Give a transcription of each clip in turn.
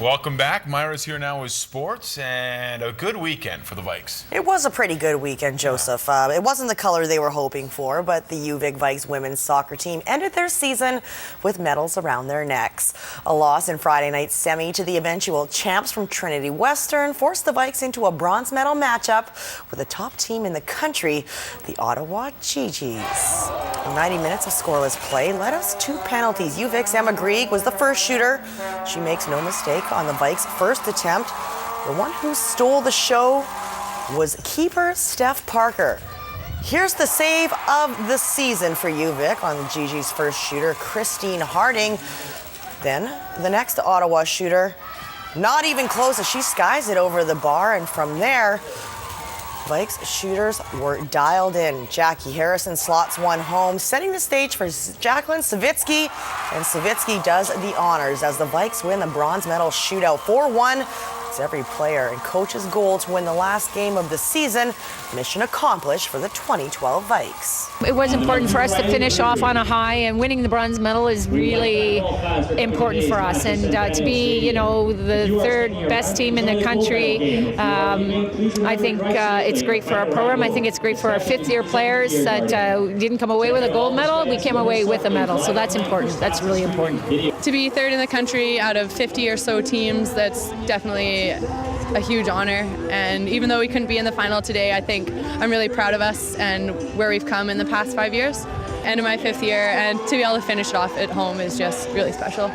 Welcome back. Mira's here now with sports and a good weekend for the Vikes. It was a pretty good weekend, Joseph. It wasn't the color they were hoping for, but the UVic Vikes women's soccer team ended their season with medals around their necks. A loss in Friday night's semi to the eventual champs from Trinity Western forced the Vikes into a bronze medal matchup with the top team in the country, the Ottawa Gee-Gees. 90 minutes of scoreless play led us to penalties. UVic's Emma Grieg was the first shooter. She makes no mistake on the Vikes' first attempt. The one who stole the show was keeper Steph Parker. Here's the save of the season for UVic on the Gee-Gees' first shooter, Christine Harding. Then the next Ottawa shooter, not even close as she skies it over the bar, and from there, Vikes shooters were dialed in. Jackie Harrison slots one home, setting the stage for Jacqueline Savitsky, and Savitsky does the honors as the Vikes win the bronze medal shootout 4-1. It's every player and coach's goal to win the last game of the season. Mission accomplished for the 2012 Vikes. It was important for us to finish off on a high, and winning the bronze medal is really important for us. And to be, the third best team in the country, I think it's great for our program. I think it's great for our fifth-year players that didn't come away with a gold medal. We came away with a medal, so that's important. That's really important. To be third in the country out of 50 or so teams, that's definitely a huge honor. And even though we couldn't be in the final today, I think I'm really proud of us and where we've come in the past 5 years. And in my fifth year, and to be able to finish it off at home is just really special.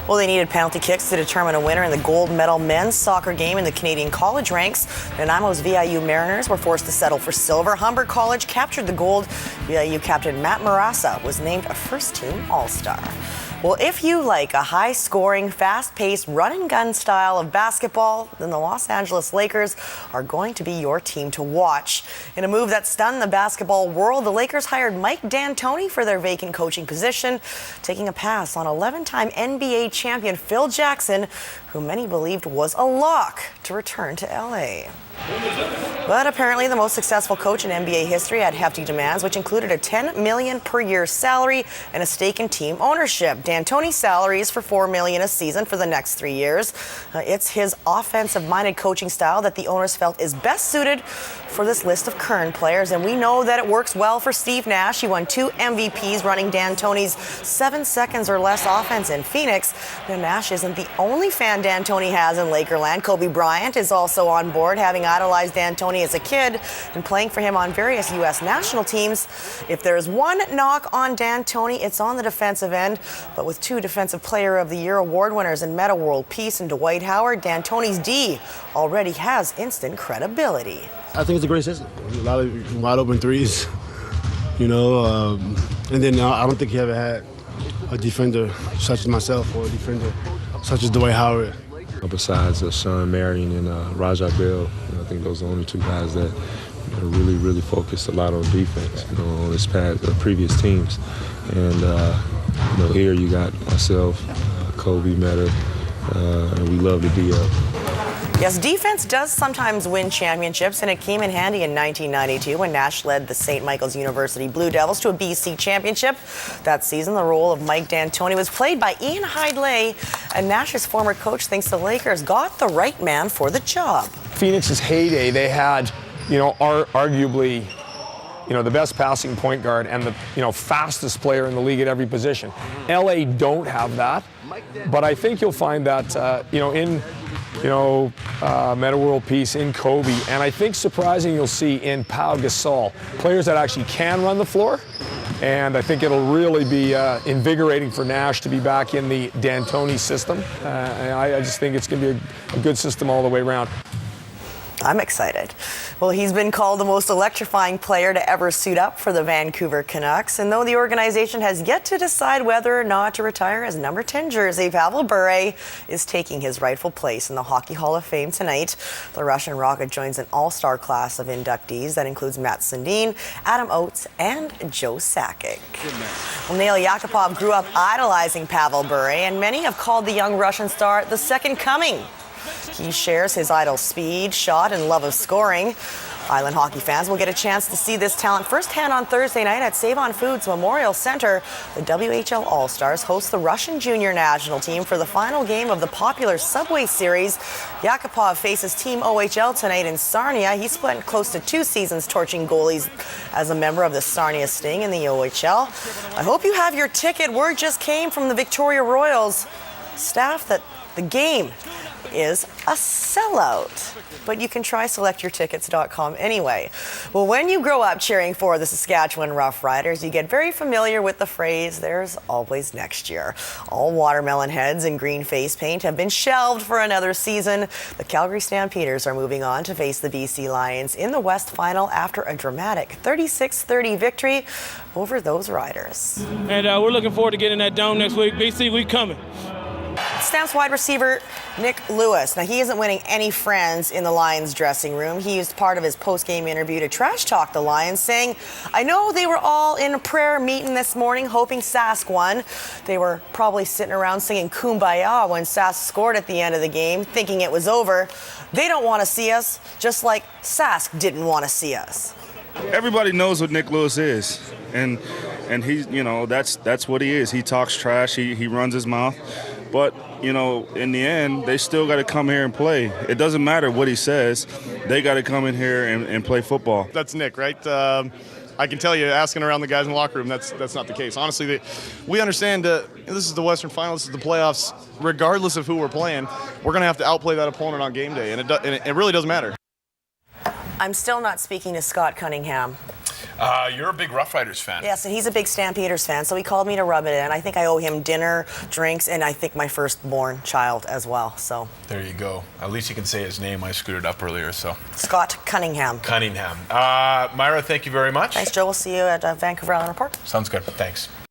Well, they needed penalty kicks to determine a winner in the gold medal men's soccer game in the Canadian college ranks. Nanaimo's VIU Mariners were forced to settle for silver. Humber College captured the gold. VIU captain Matt Marassa was named a first-team All-Star. Well, if you like a high-scoring, fast-paced, run-and-gun style of basketball, then the Los Angeles Lakers are going to be your team to watch. In a move that stunned the basketball world, the Lakers hired Mike D'Antoni for their vacant coaching position, taking a pass on 11-time NBA champion Phil Jackson, who many believed was a lock to return to LA. But apparently the most successful coach in NBA history had hefty demands, which included a $10 million per year salary and a stake in team ownership. D'Antoni's salary is for $4 million a season for the next 3 years. It's his offensive-minded coaching style that the owners felt is best suited for this list of current players, and we know that it works well for Steve Nash. He won 2 MVPs running D'Antoni's 7 seconds or less offense in Phoenix. Now, Nash isn't the only fan D'Antoni has in Lakerland. Kobe Bryant is also on board, having idolized D'Antoni as a kid and playing for him on various U.S. national teams. If there's one knock on D'Antoni, it's on the defensive end. But with 2 Defensive Player of the Year award winners in Meta World Peace and Dwight Howard, D'Antoni's D already has instant credibility. I think it's a great system. A lot of wide open threes, and then I don't think he ever had a defender such as myself or a defender such as Dwight Howard. Besides Sean Marion and Rajah Bell, I think those are the only 2 guys that really focused a lot on defense, on this previous teams. And here you got myself, Kobe, Meta, and we love the DL. Yes, defense does sometimes win championships, and it came in handy in 1992 when Nash led the St. Michael's University Blue Devils to a BC championship. That season, the role of Mike D'Antoni was played by Ian Hidlay, and Nash's former coach thinks the Lakers got the right man for the job. Phoenix's heyday, they had, arguably, the best passing point guard and the, fastest player in the league at every position. LA don't have that, but I think you'll find that, in Meta World Peace, in Kobe, and I think surprising you'll see in Pau Gasol, players that actually can run the floor, and I think it'll really be invigorating for Nash to be back in the D'Antoni system. I just think it's going to be a good system all the way around. I'm excited. Well, he's been called the most electrifying player to ever suit up for the Vancouver Canucks. And though the organization has yet to decide whether or not to retire his number 10 jersey, Pavel Bure is taking his rightful place in the Hockey Hall of Fame tonight. The Russian Rocket joins an all-star class of inductees that includes Matt Sundin, Adam Oates, and Joe Sakic. Well, Nail Yakupov grew up idolizing Pavel Bure, and many have called the young Russian star the second coming. He shares his idol's speed, shot, and love of scoring. Island hockey fans will get a chance to see this talent firsthand on Thursday night at Save-On Foods Memorial Center. The WHL All-Stars host the Russian junior national team for the final game of the popular Subway Series. Yakupov faces Team OHL tonight in Sarnia. He spent close to 2 seasons torching goalies as a member of the Sarnia Sting in the OHL. I hope you have your ticket. Word just came from the Victoria Royals staff that the game is a sellout. But you can try selectyourtickets.com anyway. Well, when you grow up cheering for the Saskatchewan Roughriders, you get very familiar with the phrase, "There's always next year." All watermelon heads and green face paint have been shelved for another season. The Calgary Stampeders are moving on to face the BC Lions in the West Final after a dramatic 36-30 victory over those Riders. And we're looking forward to getting that dome next week. BC, we coming. Stamps wide receiver Nick Lewis. Now, he isn't winning any friends in the Lions dressing room. He used part of his post-game interview to trash talk the Lions, saying, "I know they were all in a prayer meeting this morning hoping Sask won. They were probably sitting around singing Kumbaya when Sask scored at the end of the game, thinking it was over. They don't want to see us, just like Sask didn't want to see us." Everybody knows what Nick Lewis is, and he's, that's what he is. He talks trash. He runs his mouth. But, in the end, they still got to come here and play. It doesn't matter what he says. They got to come in here and play football. That's Nick, right? I can tell you, asking around the guys in the locker room, that's not the case. Honestly, we understand this is the Western Final, this is the playoffs. Regardless of who we're playing, we're going to have to outplay that opponent on game day, and it really doesn't matter. I'm still not speaking to Scott Cunningham. You're a big Rough Riders fan. Yes, and he's a big Stampeders fan, so he called me to rub it in. I think I owe him dinner, drinks, and I think my firstborn child as well. So There you go. At least you can say his name. I screwed it up earlier, so. Scott Cunningham. Myra, thank you very much. Thanks, Joe. We'll see you at Vancouver Island Report. Sounds good. Thanks.